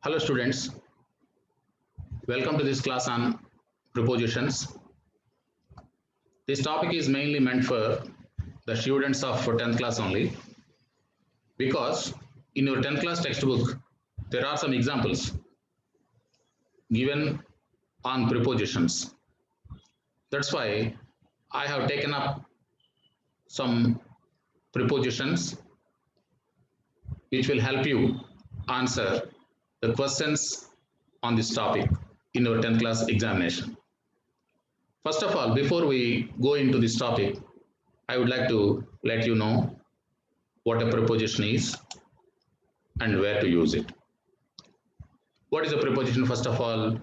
Hello students, welcome to this class on prepositions. This topic is mainly meant for the students of 10th class only, because in your 10th class textbook there are some examples given on prepositions. That's why I have taken up some prepositions which will help you answer the questions on this topic in your 10th class examination. First of all, before we go into this topic, I would like to let you know what a preposition is and where to use it. What is a preposition? First of all,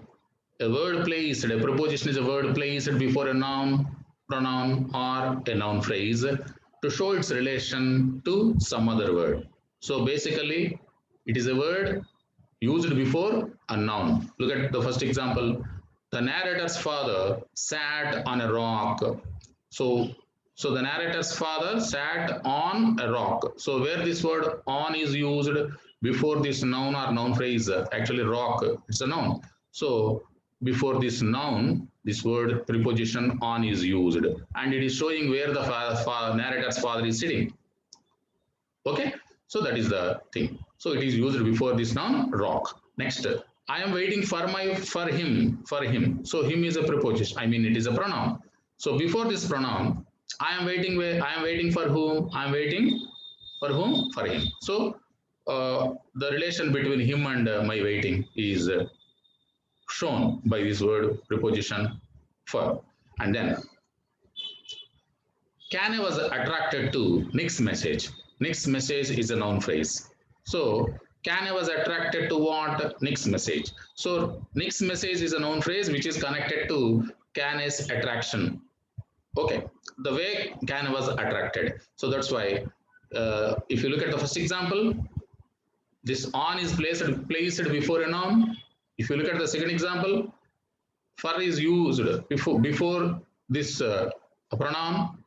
a word placed, a preposition is a word placed before a noun, pronoun or a noun phrase to show its relation to some other word. So basically, it is a word used before a noun. Look at the first example. The narrator's father sat on a rock. So the narrator's father sat on a rock. So where this word on is used before this noun or noun phrase, actually rock, it's a noun. So before this noun, this word preposition on is used, and it is showing where the narrator's father is sitting. Okay, so that is the thing. So it is used before this noun rock. Next, I am waiting for him. So him is a preposition. I mean, it is a pronoun. So before this pronoun, I am waiting for whom? I am waiting for whom? For him. So the relation between him and my waiting is shown by this word preposition for. And then Kanye was attracted to Nick's message. Nick's message is a noun phrase. So Kanye was attracted to what? Nick's message. So Nick's message is a noun phrase which is connected to Kanye's attraction. Okay, the way Kanye was attracted. So that's why if you look at the first example, this on is placed before a noun. If you look at the second example, for is used before this pronoun.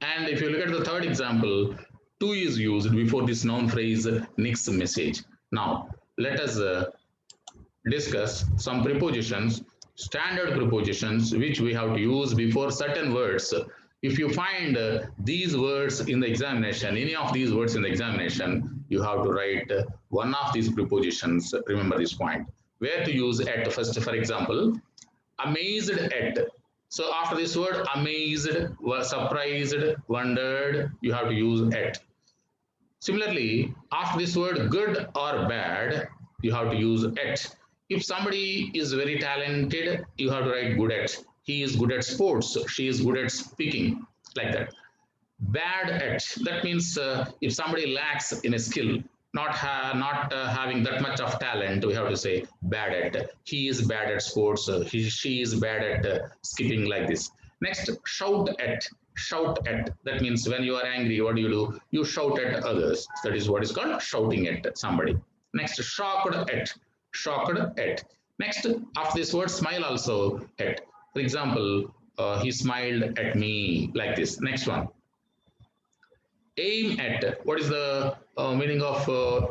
And if you look at the third example, to is used before this noun phrase Nick's message. Now, let us discuss some prepositions, standard prepositions, which we have to use before certain words. If you find these words in the examination, any of these words in the examination, you have to write one of these prepositions. Remember this point. Where to use at first, for example, amazed at. So after this word amazed, surprised, wondered, you have to use at. Similarly, after this word good or bad, you have to use at. If somebody is very talented, you have to write good at. He is good at sports, she is good at speaking, like that. Bad at, that means if somebody lacks in a skill, not having that much of talent, we have to say bad at. He is bad at sports, she is bad at skipping, like this. Next, shout at. Shout at, that means when you are angry, what do? You shout at others. That is what is called shouting at somebody. Next, shocked at. Shocked at. Next, after this word smile also at. For example, he smiled at me, like this. Next one, aim at. What is the meaning of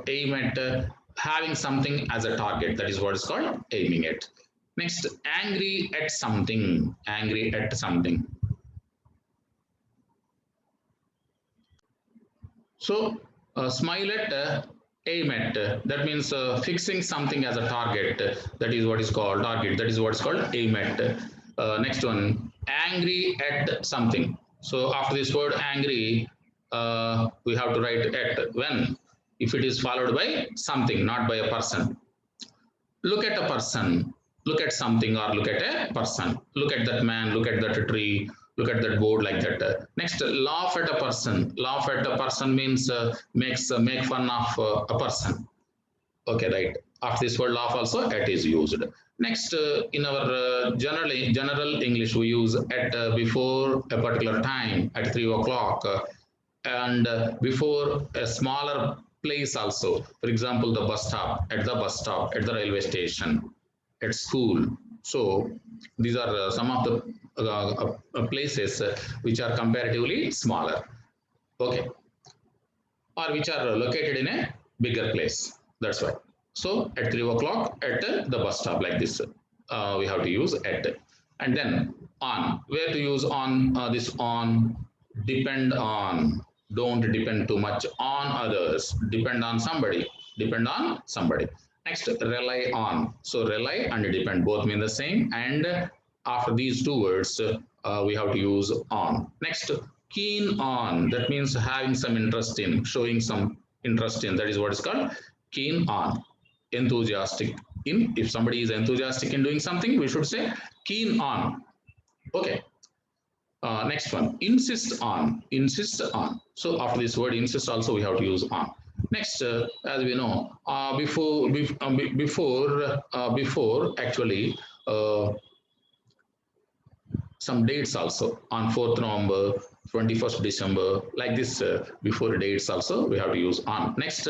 aim at? Having something as a target. That is what is called aiming at. Next, angry at something. Angry at something. So smile at, aim at, that means fixing something as a target. That is what is called target. That is what is called aim at. Next one, angry at something. So after this word angry, we have to write at when, if it is followed by something, not by a person. Look at a person, look at something, or look at a person. Look at that man, look at that tree, look at that board, like that. Next, laugh at a person. Laugh at a person means make fun of a person. Okay, right. After this word laugh also at is used. Next, in our general English, we use at before a particular time, at 3 o'clock, and before a smaller place also. For example, the bus stop, at the railway station, at school. So these are some of the places which are comparatively smaller, okay, or which are located in a bigger place. That's why. So at 3 o'clock at the bus stop, like this, we have to use at. And then on, where to use on, this on, depend on, don't depend too much on others, depend on somebody, depend on somebody. Next, rely on. So rely and depend both mean the same. And after these two words, we have to use on. Next, keen on. That means having some interest in, showing some interest in. That is what is called keen on. Enthusiastic in. If somebody is enthusiastic in doing something, we should say keen on. Okay. Next one, insist on. Insist on. So after this word insist, also we have to use on. Next, as we know, before actually, some dates also on 4th November, 21st December, like this, before dates also we have to use on. Next,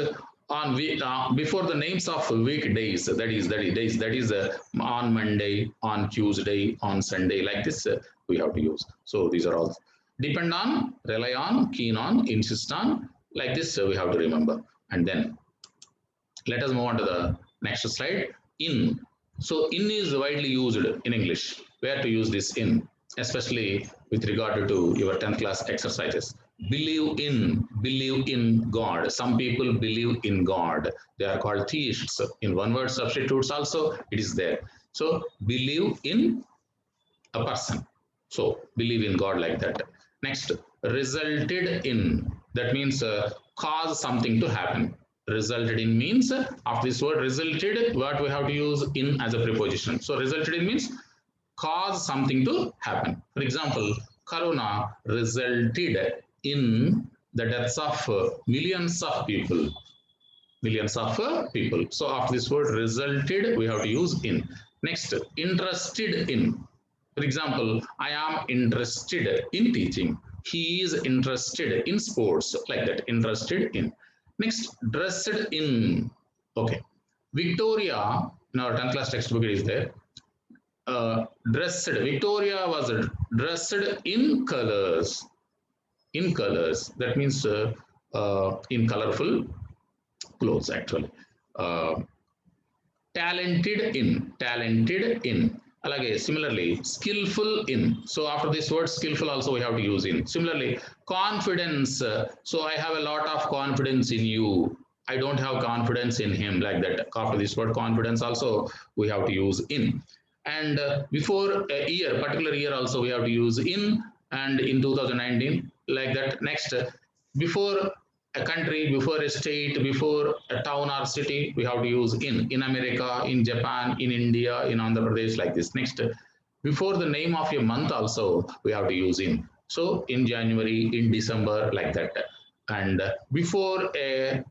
on week, before the names of weekdays, that is on Monday, on Tuesday, on Sunday, like this, we have to use. So these are all depend on, rely on, keen on, insist on, like this, we have to remember. And then let us move on to the next slide. In. So in is widely used in English. Where to use this in, especially with regard to your 10th class exercises. Believe in God. Some people believe in God. They are called theists. In one word substitutes also, it is there. So believe in a person. So believe in God, like that. Next, resulted in. That means cause something to happen. Resulted in means, after this word resulted, what we have to use in as a preposition. So resulted in means cause something to happen. For example, Corona resulted in the deaths of millions of people. Millions of people. So after this word resulted, we have to use in. Next, interested in. For example, I am interested in teaching. He is interested in sports, like that, interested in. Next, dressed in. Okay. Victoria, in our 10th class textbook, it is there. Dressed. Victoria was dressed in colors. In colors. That means in colorful clothes, actually. Uh, talented in. Alage, similarly, skillful in. So after this word skillful also we have to use in. Similarly, confidence. So I have a lot of confidence in you. I don't have confidence in him, like that. After this word confidence also we have to use in. And before a year, particular year also we have to use in, and in 2019, like that. Next, before a country, before a state, before a town or city, we have to use in America, in Japan, in India, in Andhra Pradesh, like this. Next, before the name of a month also, we have to use in. So in January, in December, like that. And before a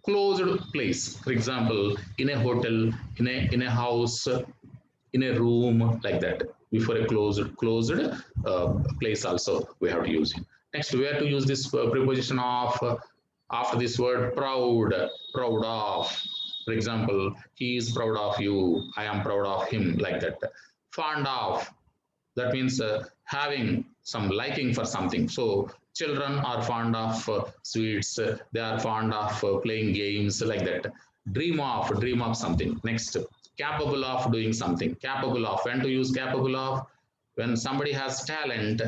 closed place, for example, in a hotel, in a house, in a room, like that. Before a closed place also we have to use it. Next, we have to use this preposition of, after this word proud of. For example, he is proud of you, I am proud of him, like that. Fond of, that means having some liking for something. So children are fond of sweets, they are fond of playing games, like that. Dream of something. Next, capable of doing something. Capable of, when to use capable of, when somebody has talent,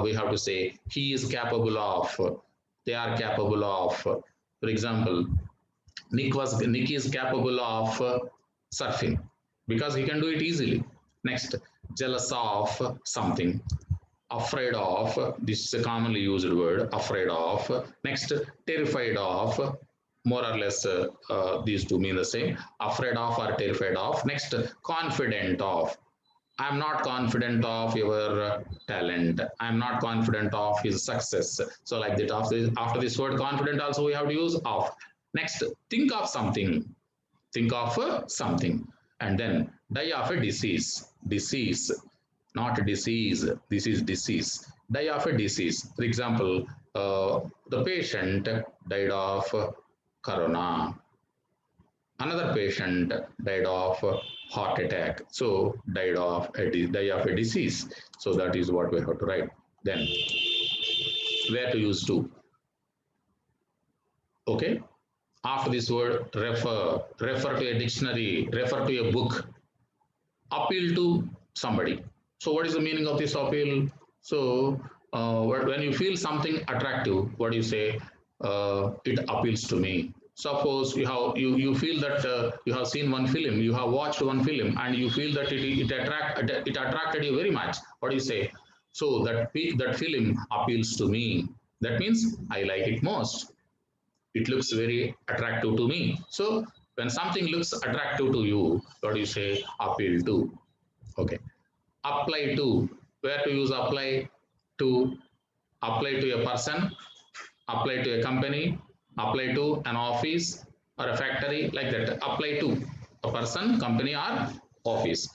we have to say he is capable of, they are capable of. For example, Nick is capable of surfing because he can do it easily. Next, jealous of something. Afraid of, this is a commonly used word, afraid of. Next, terrified of, more or less these two mean the same, afraid of or terrified of. Next, confident of. I'm not confident of your talent. I'm not confident of his success. So like that, after this word confident also we have to use of. Next, think of something. Think of something. And then die of a disease. Disease, not disease. This is disease. Die of a disease. For example, the patient died of corona. Another patient died of heart attack. So die of a disease. So that is what we have to write. Then where to use to. Okay. After this word, refer, refer to a dictionary, refer to a book, appeal to somebody. So what is the meaning of this appeal? So when you feel something attractive, what do you say? It appeals to me. Suppose you feel that you have seen one film, you have watched one film, and you feel that it attracted you very much. What do you say? So that film appeals to me. That means I like it most. It looks very attractive to me. So when something looks attractive to you, what do you say? Appeal to. Okay. Apply to. Where to use apply to? Apply to a person, apply to a company, apply to an office or a factory, like that. Apply to a person, company, or office.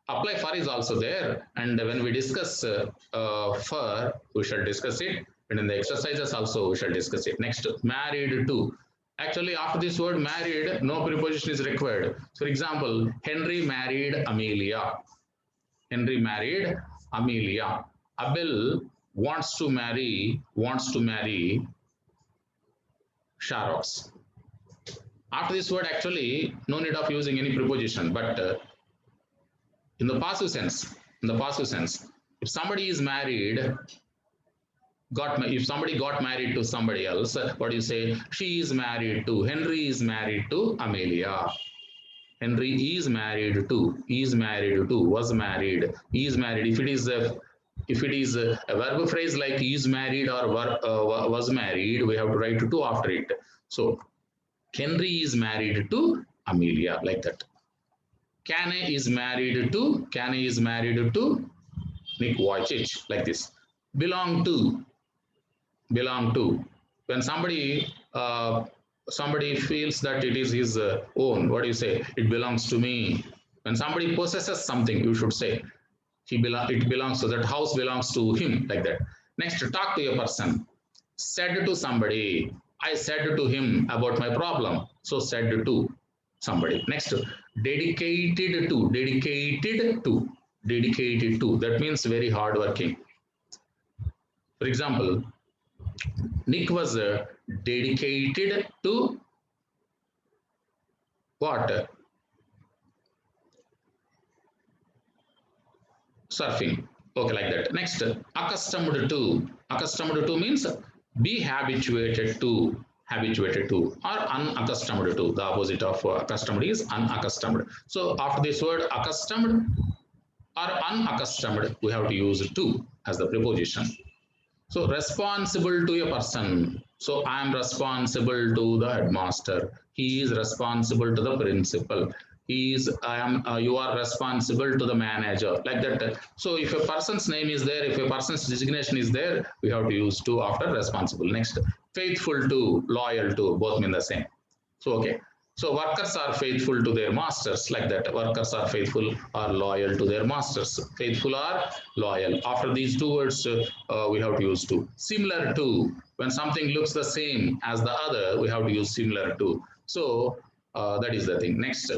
Apply for is also there, and when we discuss for, we shall discuss it, and in the exercises also we shall discuss it. Next, married to. Actually, after this word married, no preposition is required. For example, Henry married Amelia. Henry married Amelia. Abel wants to marry Sharox. After this word, actually, no need of using any preposition, but in the passive sense, if somebody is married, if somebody got married to somebody else, what do you say? She is married to, Henry is married to Amelia. Henry is married to, was married, is married. If it is a verb phrase like is married or was married, we have to write to after it. So Henry is married to Amelia, like that. Kane is married to Nick Vujicic, like this. Belong to. When somebody feels that it is his own, what do you say? It belongs to me. When somebody possesses something, you should say it belongs to, that house belongs to him, like that. Next, talk to a person. Said to somebody, I said to him about my problem. So said to somebody. Next, dedicated to. That means very hardworking. For example, Nick was dedicated to what? Surfing. Okay, like that. Next, accustomed to. Accustomed to means be habituated to, or unaccustomed to. The opposite of accustomed is unaccustomed. So after this word accustomed or unaccustomed, we have to use to as the preposition. So responsible to a person. So I am responsible to the headmaster. He is responsible to the principal. You are responsible to the manager, like that. So if a person's name is there, if a person's designation is there, we have to use to after responsible. Next, faithful to, loyal to, both mean the same. So okay. So workers are faithful to their masters, like that. Workers are faithful or loyal to their masters. Faithful or loyal. After these two words, we have to use to. Similar to. When something looks the same as the other, we have to use similar to. So that is the thing. Next,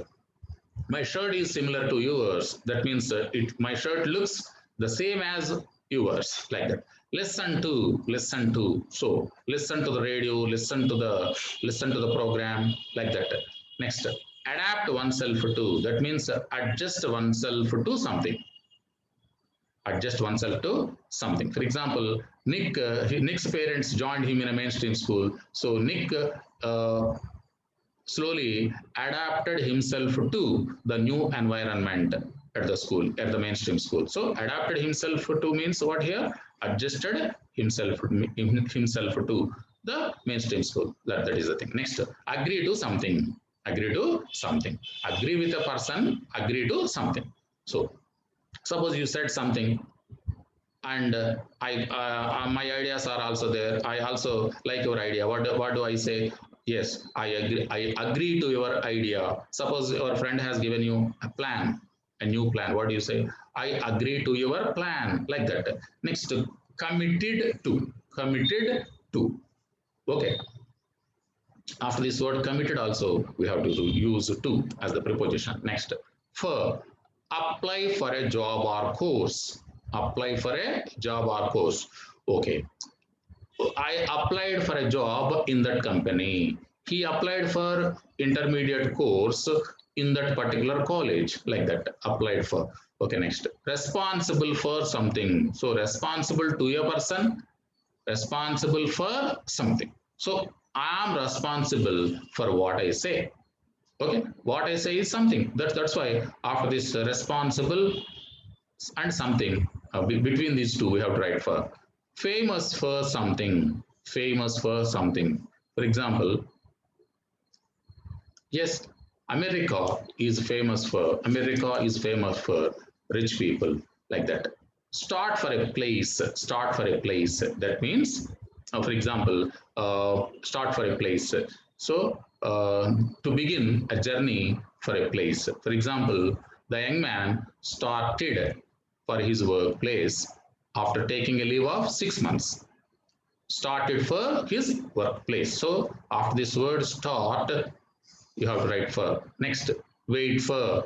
my shirt is similar to yours. That means my shirt looks the same as yours, like that. Listen to. So listen to the radio, listen to the program, like that. Next, adapt oneself to. That means adjust oneself to something. Adjust oneself to something. For example, Nick's parents joined him in a mainstream school. So Nick slowly adapted himself to the new environment at the school, at the mainstream school. So adapted himself to means what here? Adjusted himself to the mainstream school. That is the thing. Next, agree to something. Agree with a person, agree to something. So suppose you said something, and my ideas are also there. I also like your idea. What do I say? Yes, I agree to your idea. Suppose your friend has given you a new plan. What do you say? I agree to your plan, like that. Next, committed to. Okay. After this word committed also, we have to use to as the preposition. Next, for, apply for a job or course. Apply for a job or course. Okay. I applied for a job in that company. he applied for intermediate course in that particular college, like that, applied for. Okay, next, responsible for something. So responsible to a person, responsible for something. So I am responsible for what I say. Okay, what I say is something. That's why after this responsible and something, between these two we have to write for. Famous for something. Famous for something. For example, yes, America is famous for rich people, like that. Start for a place. Start for a place. That means, for example, start for a place. So to begin a journey for a place. For example, the young man started for his workplace after taking a leave of 6 months. Started for his workplace. So after this word start, you have to write for. Next, wait for,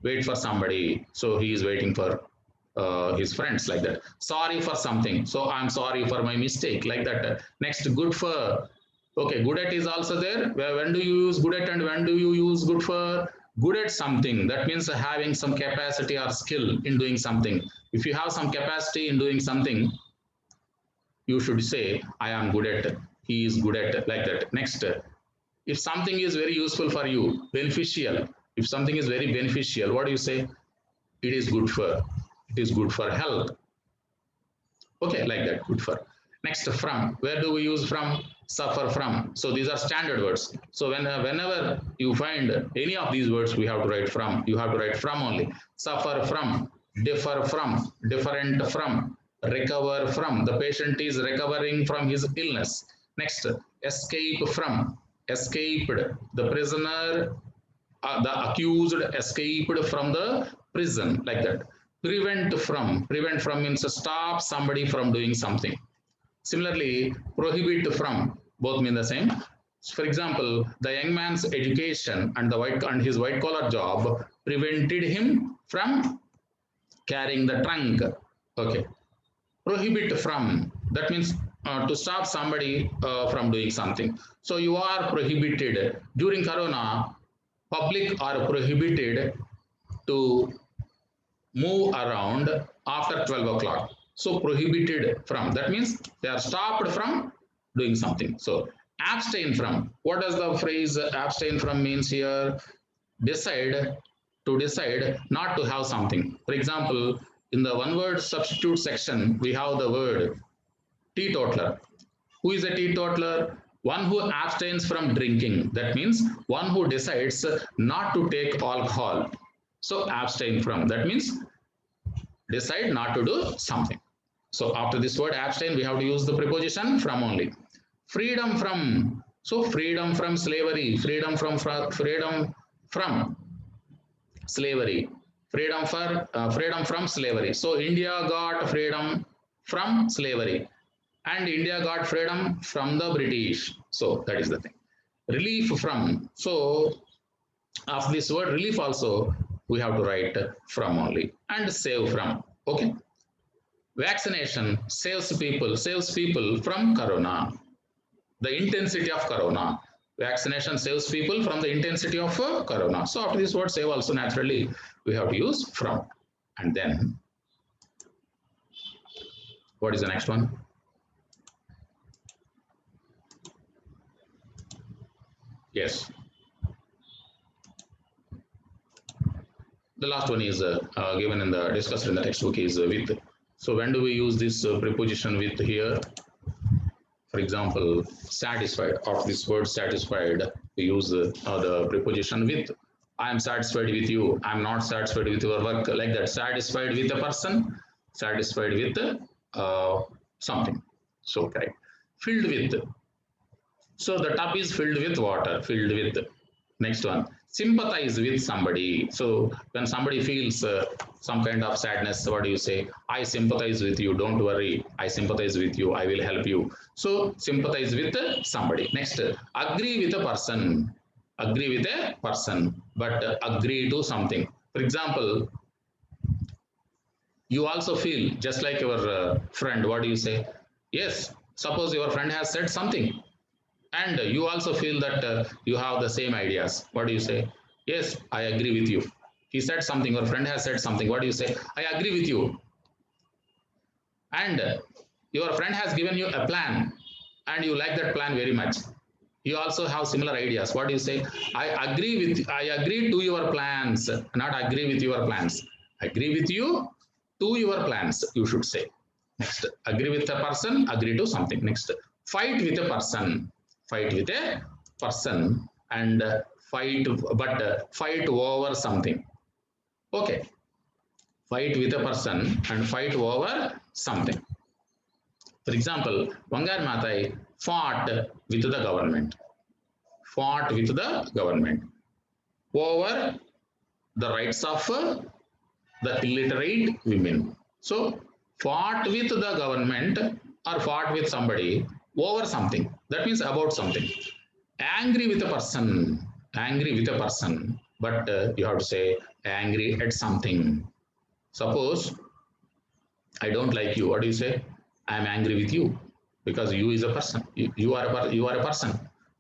wait for somebody. So he is waiting for his friends, like that. Sorry for something. So I'm sorry for my mistake, like that. Next, good for. Okay, good at is also there. When do you use good at and when do you use good for? Good at something. That means having some capacity or skill in doing something. If you have some capacity in doing something, you should say, I am good at, he is good at, like that. Next, if something is very useful for you, beneficial, if something is very beneficial, what do you say? It is good for, it is good for health. Okay, like that, good for. Next, from. Where do we use from? Suffer from. So these are standard words. So whenever you find any of these words, we have to write from. You have to write from only. Suffer from, differ from, different from, recover from. The patient is recovering from his illness. Next, escape from, escaped. The prisoner, the accused escaped from the prison, like that. Prevent from means stop somebody from doing something. Similarly, prohibit from, both mean the same. For example, the young man's education and his white collar job prevented him from carrying the trunk. Okay, prohibit from, that means to stop somebody from doing something. So you are prohibited during corona. Public are prohibited to move around after 12 o'clock. So prohibited from, that means they are stopped from doing something. So abstain from, what does the phrase abstain from means here? Decide, to decide not to have something. For example, in the one word substitute section, we have the word teetotaler. Who is a teetotaler? One who abstains from drinking. That means one who decides not to take alcohol. So abstain from, that means decide not to do something. So after this word abstain, we have to use the preposition from only. Freedom from. So freedom from slavery, freedom from slavery, freedom from slavery. So India got freedom from slavery, and India got freedom from the British. So that is the thing. Relief from. So of this word relief also, we have to write from only. And save from. Okay. Vaccination saves people from corona. The intensity of corona. Vaccination saves people from the intensity of corona. So after this word save also, naturally we have to use from. And then what is the next one? Yes. The last one is given in the discussed in the textbook is with. So when do we use this preposition with here? For example, satisfied. Of this word satisfied, we use the preposition with. I am satisfied with you. I am not satisfied with your work. Like that. Satisfied with a person. Satisfied with something. So correct. Filled with. So the tub is filled with water. Filled with. Next one. Sympathize with somebody. So when somebody feels some kind of sadness, what do you say? I sympathize with you. Don't worry. I sympathize with you. I will help you. So sympathize with somebody. Next, agree with a person. Agree with a person, but agree to something. For example, you also feel just like your friend. What do you say? Yes. Suppose your friend has said something, and you also feel that you have the same ideas. What do you say? Yes, I agree with you. He said something, your friend has said something. What do you say? I agree with you. And your friend has given you a plan and you like that plan very much. You also have similar ideas. What do you say? I agree to your plans, not agree with your plans. Agree with you to your plans, you should say. Next, agree with a person, agree to something. Next, fight with a person. Fight with a person and fight over something. Okay, fight with a person and fight over something. For example, Vangar Maathai fought with the government. Fought with the government over the rights of the illiterate women. So, fought with the government or fought with somebody over something. That means about something. Angry with a person. Angry with a person. But you have to say angry at something. Suppose I don't like you. What do you say? I am angry with you because you is a person. You are a person.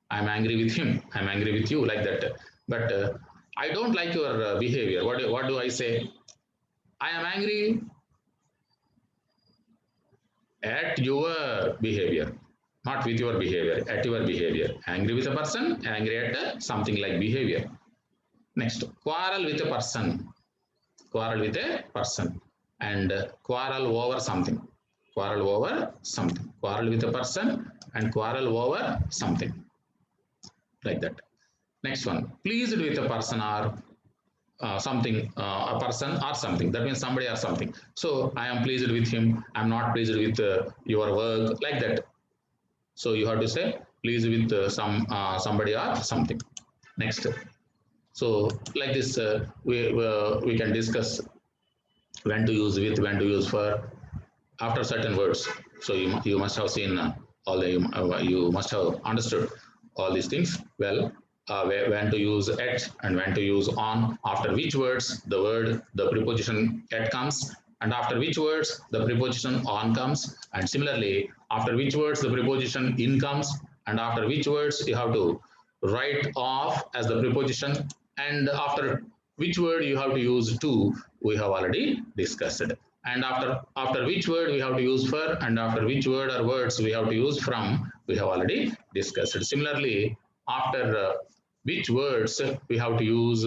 I am angry with him. I am angry with you like that. But I don't like your behavior. What do I say? I am angry at your behavior, not with your behavior, at your behavior. Angry with a person, angry at something like behavior. Next, quarrel with a person. Quarrel with a person and quarrel over something. Quarrel over something. Quarrel with a person and quarrel over something. Like that. Next one, pleased with a person or something, a person or something. That means somebody or something. So I am pleased with him. I'm not pleased with your work, like that. So you have to say pleased with somebody or something. Next. So like this, we can discuss when to use with, when to use for after certain words. So you must have seen all the, you must have understood all these things well. When to use at and when to use on, after which words the preposition at comes, and after which words the preposition on comes, and similarly after which words the preposition in comes, and after which words you have to write off as the preposition, and after which word you have to use to, we have already discussed. And after which word we have to use for, and after which word or words we have to use from, we have already discussed. Similarly, after which words we have to use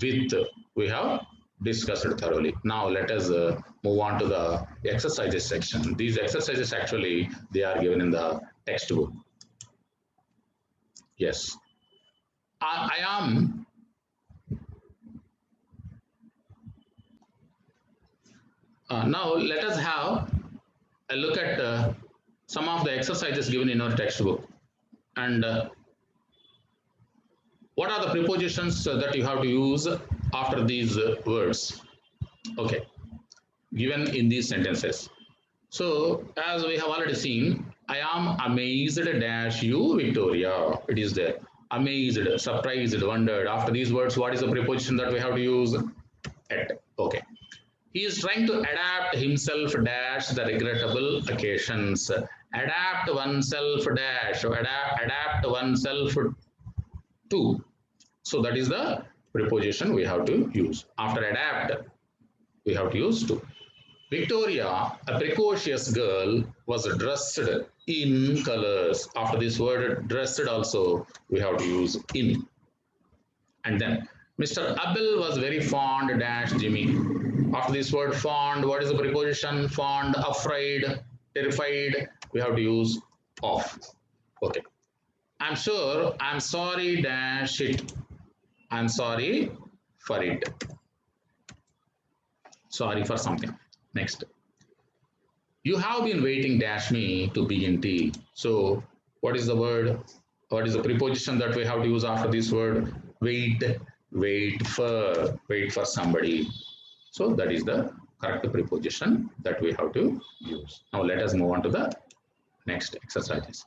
with, we have discussed thoroughly. Now let us move on to the exercises section. These exercises actually, they are given in the textbook. Yes. I am now let us have a look at some of the exercises given in our textbook, and what are the prepositions that you have to use after these words, okay, given in these sentences. So as we have already seen, I am amazed dash you Victoria, it is there. Amazed, surprised, wondered. After these words, what is the preposition that we have to use? At. Okay. He is trying to adapt himself dash the regrettable occasions. Adapt oneself dash, adapt oneself to. So that is the preposition we have to use. After adapt, we have to use to. Victoria, a precocious girl, was dressed in colors. After this word dressed also, we have to use in. And then Mr. Abel was very fond dash Jimmy. After this word fond, what is the preposition? Fond, afraid, terrified, we have to use of. Okay. I'm sure, I'm sorry dash it. I'm sorry for it. Sorry for something. Next. You have been waiting dash me to begin tea. So what is the word? What is the preposition that we have to use after this word? Wait, wait for somebody. So that is the correct preposition that we have to use. Now let us move on to the next exercises.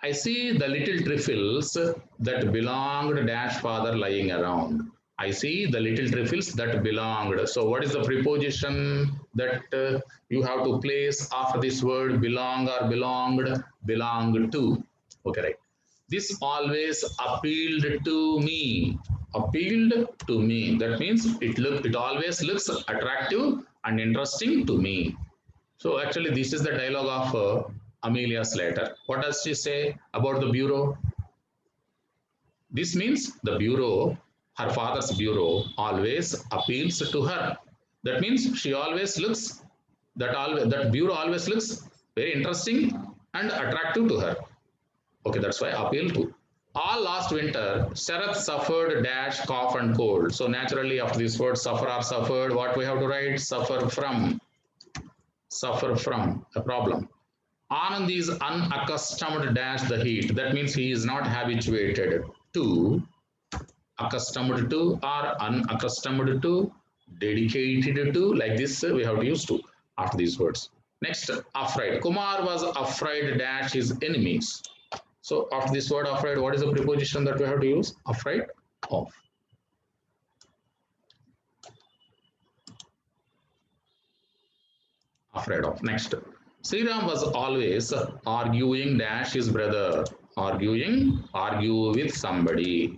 I see the little trifles that belonged dash father lying around. I see the little trifles that belonged. So what is the preposition that you have to place after this word belong or belonged? Belonged to. Okay, right. This always appealed to me. Appealed to me. That means it always looks attractive and interesting to me. So actually, this is the dialogue of Amelia Slater. What does she say about the bureau? This means the bureau, her father's bureau, always appeals to her. That means she always looks that bureau always looks very interesting and attractive to her. Okay, that's why appeal to. All last winter, Sharath suffered dash cough and cold. So naturally, after this word suffer or suffered, what we have to write? Suffer from a problem. Anand is unaccustomed dash the heat. That means he is not habituated to, accustomed to or unaccustomed to, dedicated to, like this we have to use to after these words. Next, afraid. Kumar was afraid dash his enemies. So after this word afraid, what is the preposition that we have to use? Afraid of. Afraid of. Next, Sriram was always arguing dash his brother. Argue with somebody.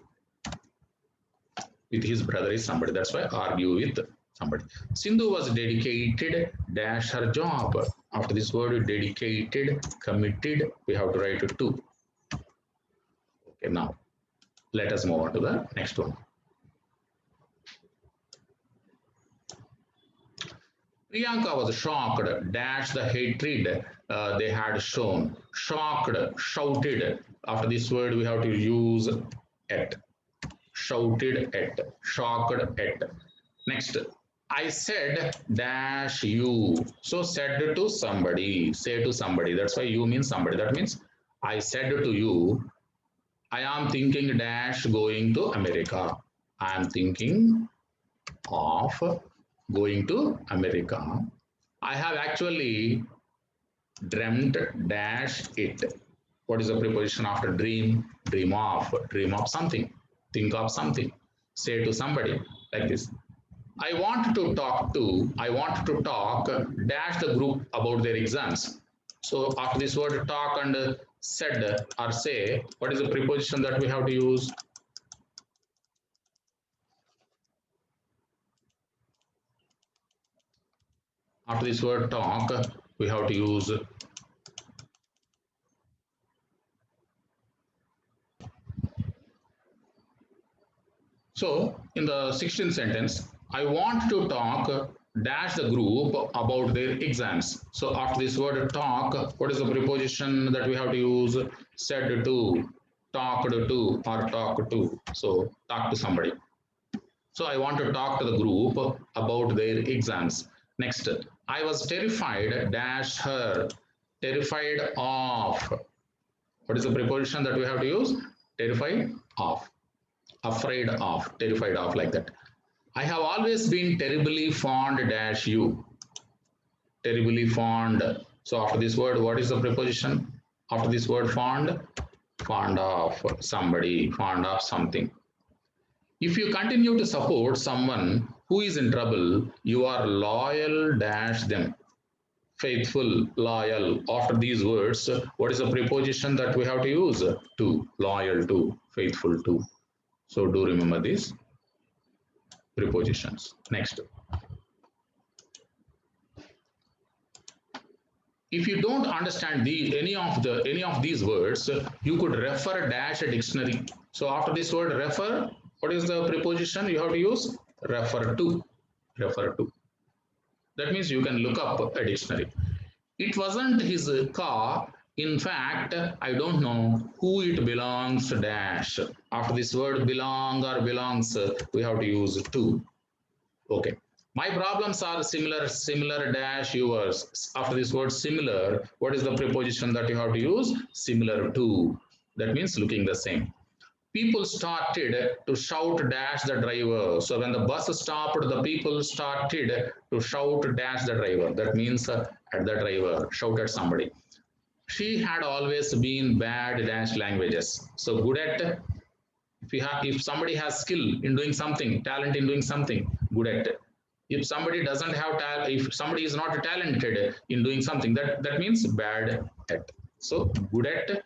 With his brother is somebody. That's why argue with somebody. Sindhu was dedicated dash her job. After this word dedicated, committed, we have to write to. Okay, now let us move on to the next one. Priyanka was shocked, dash the hatred they had shown. Shocked, shouted. After this word, we have to use at. Shouted at, shocked at. Next, I said dash you. So said to somebody, say to somebody. That's why you means somebody. That means I said to you, I am thinking dash going to America. I am thinking of going to America. I have actually dreamt dash it. What is the preposition after dream? Dream of something. Think of something. Say to somebody like this. I want to talk dash the group about their exams. So after this word talk and said or say, what is the preposition that we have to use? After this word talk, we have to use so in the 16th sentence, I want to talk dash the group about their exams. So after this word talk, what is the preposition that we have to use? Said to, talked to, or talk to. So talk to somebody. So I want to talk to the group about their exams. Next, I was terrified dash her, terrified of. What is the preposition that we have to use? Terrified of, afraid of, terrified of, like that. I have always been terribly fond dash you, terribly fond. So after this word, what is the preposition? After this word fond, fond of somebody, fond of something. If you continue to support someone who is in trouble, you are loyal dash them. Faithful, loyal. After these words, what is the preposition that we have to use? To, loyal to, faithful to. So do remember these prepositions. Next. If you don't understand any of these words, you could refer dash a dictionary. So after this word refer, what is the preposition you have to use? Refer to. Refer to. That means you can look up a dictionary. It wasn't his car. In fact, I don't know who it belongs dash. After this word belong or belongs, we have to use to. Okay. My problems are similar dash yours. After this word similar, what is the preposition that you have to use? Similar to. That means looking the same. People started to shout dash the driver. So when the bus stopped, the people started to shout dash the driver. That means at the driver, shout at somebody. She had always been bad dash languages. So good at, if somebody has skill in doing something, talent in doing something, good at. If somebody doesn't have talent, if somebody is not talented in doing something, that means bad at. So good at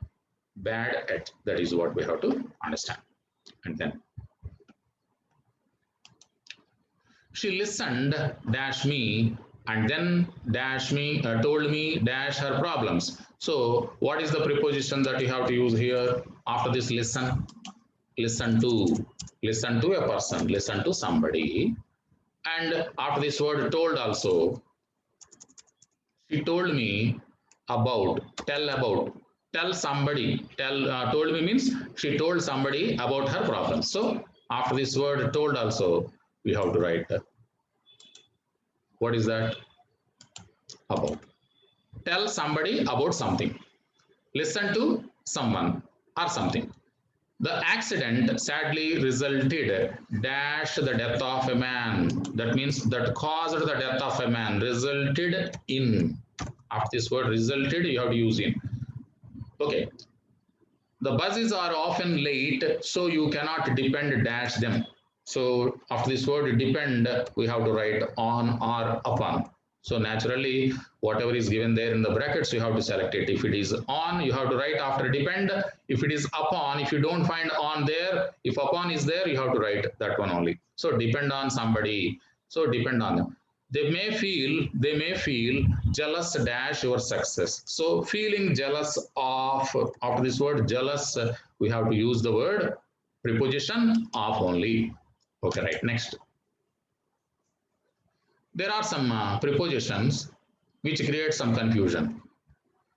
bad at. That is what we have to understand. And then she listened dash me and then dash me told me dash her problems. So what is the preposition that you have to use here after this listen? Listen to a person, listen to somebody. And after this word told also, she told me about, tell somebody, told me means she told somebody about her problem. So after this word told also, we have to write what is that? About. Tell somebody about something. Listen to someone or something. The accident sadly resulted dash the death of a man. That means that caused the death of a man. Resulted in. After this word resulted, you have to use in. Okay. The buses are often late, so you cannot depend dash them. So after this word depend, we have to write on or upon. So naturally, whatever is given there in the brackets, you have to select it. If it is on, you have to write after depend. If it is upon, if you don't find on there, if upon is there, you have to write that one only. So depend on somebody. So depend on them. They may feel jealous dash your success. So feeling jealous of, after this word jealous, we have to use the word preposition of only. Okay, right. Next, there are some prepositions which create some confusion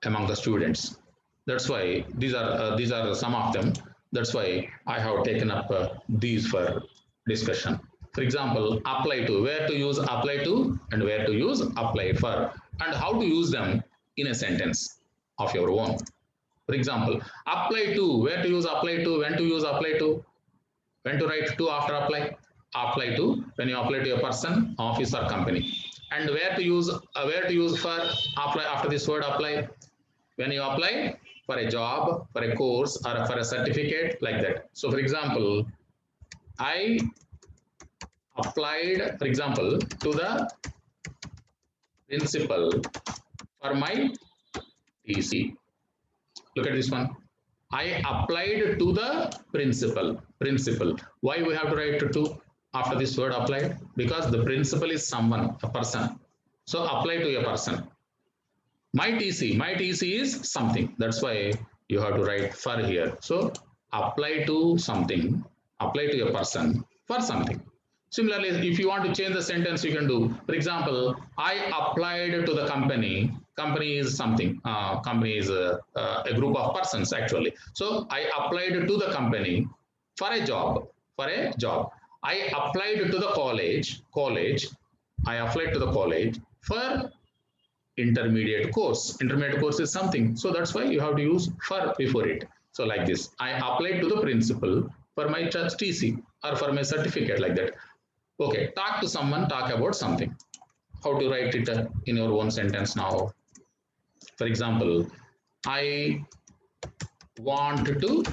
among the students. That's why these are some of them. That's why I have taken up these for discussion. For example, apply to, where to use apply to and where to use apply for, and how to use them in a sentence of your own. For example, apply to, where to use apply to, when to use apply to, when to write to after apply. Apply to when you apply to a person, office or company. And where to use for apply after this word apply, when you apply for a job, for a course, or for a certificate, like that. So for example, I applied, for example, to the principal for my TC. Look at this one. I applied to the principal. Principal. Why we have to write to after this word applied? Because the principal is someone, a person. So apply to a person. My TC is something. That's why you have to write for here. So apply to something, apply to a person for something. Similarly, if you want to change the sentence, you can do. For example, I applied to the company. Company is something. Company is a group of persons actually. So I applied to the company for a job. For a job. I applied to the college. College. I applied to the college for intermediate course. Intermediate course is something. So that's why you have to use for before it. So like this, I applied to the principal for my TC or for my certificate, like that. Okay, talk to someone, talk about something. How to write it in your own sentence now? For example, I want to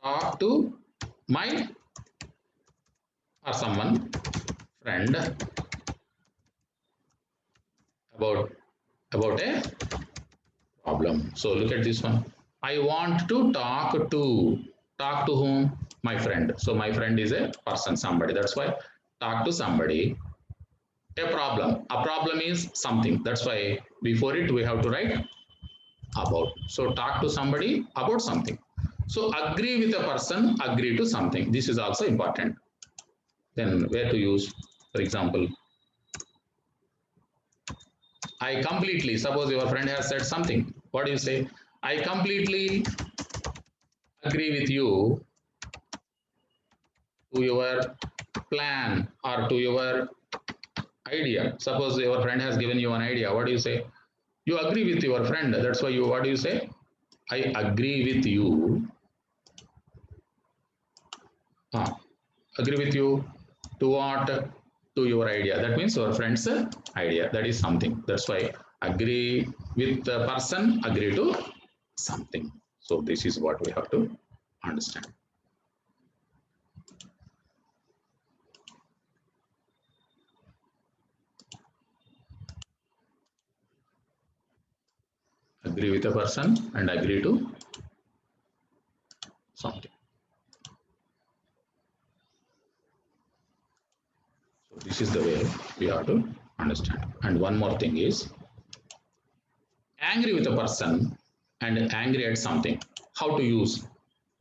talk to my or someone friend about a problem. So look at this one. I want to talk to whom? My friend. So my friend is a person, somebody. That's why talk to somebody. A problem. A problem is something. That's why before it we have to write about. So talk to somebody about something. So agree with a person, agree to something. This is also important. Then where to use, for example, I completely, suppose your friend has said something. What do you say? I completely agree with you to your plan or to your idea. Suppose your friend has given you an idea. What do you say? You agree with your friend. That's why you, what do you say? I agree with you. Agree with you to what? To your idea. That means your friend's idea. That is something. That's why agree with the person, agree to something. So this is what we have to understand. Agree with a person and agree to something. So this is the way we have to understand. And one more thing is angry with a person and angry at something. How to use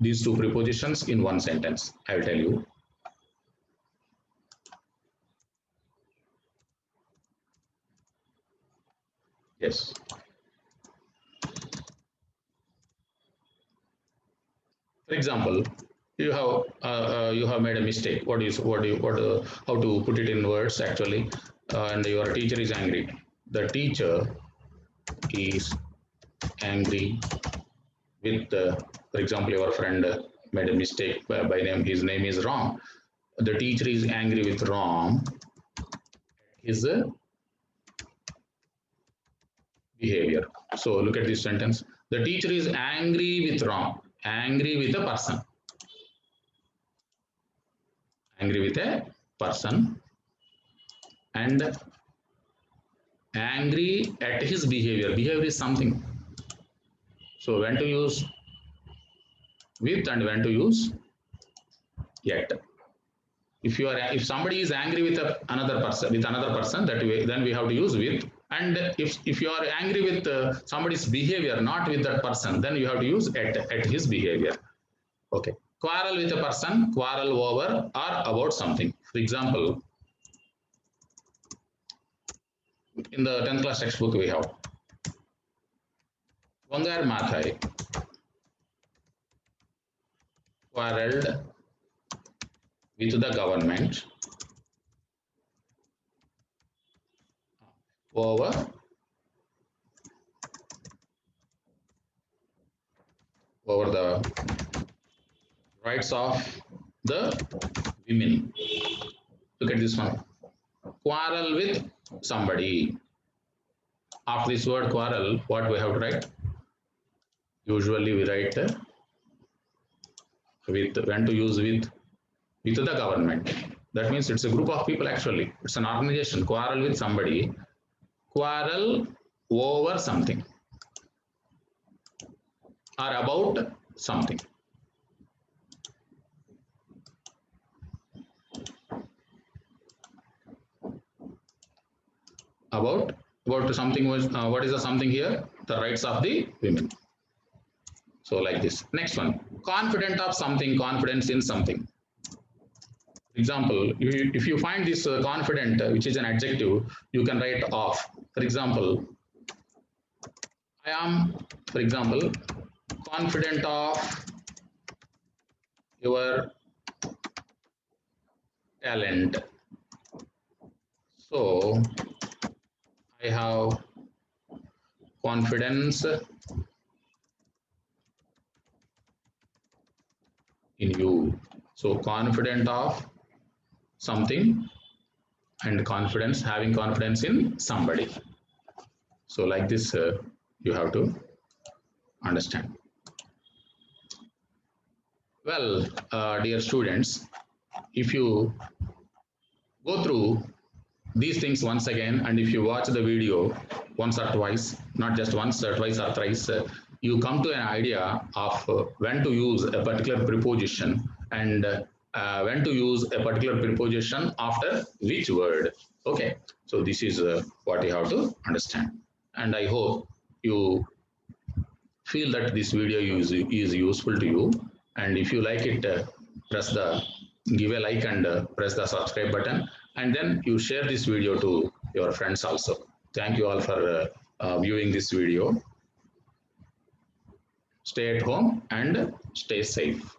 these two prepositions in one sentence? I will tell you. Yes. For example, you have made a mistake. How to put it in words actually? And your teacher is angry. The teacher is angry with, for example, your friend made a mistake by name. His name is Ram. The teacher is angry with Ram. His behavior. So look at this sentence. The teacher is angry with Ram. Angry with a person. Angry with a person and angry at his behavior. Behavior is something. So when to use with and when to use yet. If somebody is angry with another person, that way then we have to use with. And if you are angry with somebody's behavior, not with that person, then you have to use at his behavior. Okay. Quarrel with a person, quarrel over or about something. For example, in the 10th class textbook we have Vangar Mathai quarreled with the government over the rights of the women. Look at this one. Quarrel with somebody. After this word quarrel, what we have to write? Usually we write with, when to use with the government. That means it's a group of people actually. It's an organization. Quarrel with somebody. Quarrel over something or about something. About something was what is the something here? The rights of the women. So like this. Next one. Confident of something, confidence in something. For example, if you find this confident, which is an adjective, you can write of. For example, I am, for example, confident of your talent. So I have confidence in you. So confident of something and confidence, having confidence in somebody. So like this, you have to understand. Well, dear students, if you go through these things once again, and if you watch the video once or twice, not just once or twice or thrice, you come to an idea of when to use a particular preposition and when to use a particular preposition after which word. Okay, so this is what you have to understand. And I hope you feel that this video is useful to you. And if you like it, give a like and press the subscribe button. And then you share this video to your friends also. Thank you all for viewing this video. Stay at home and stay safe.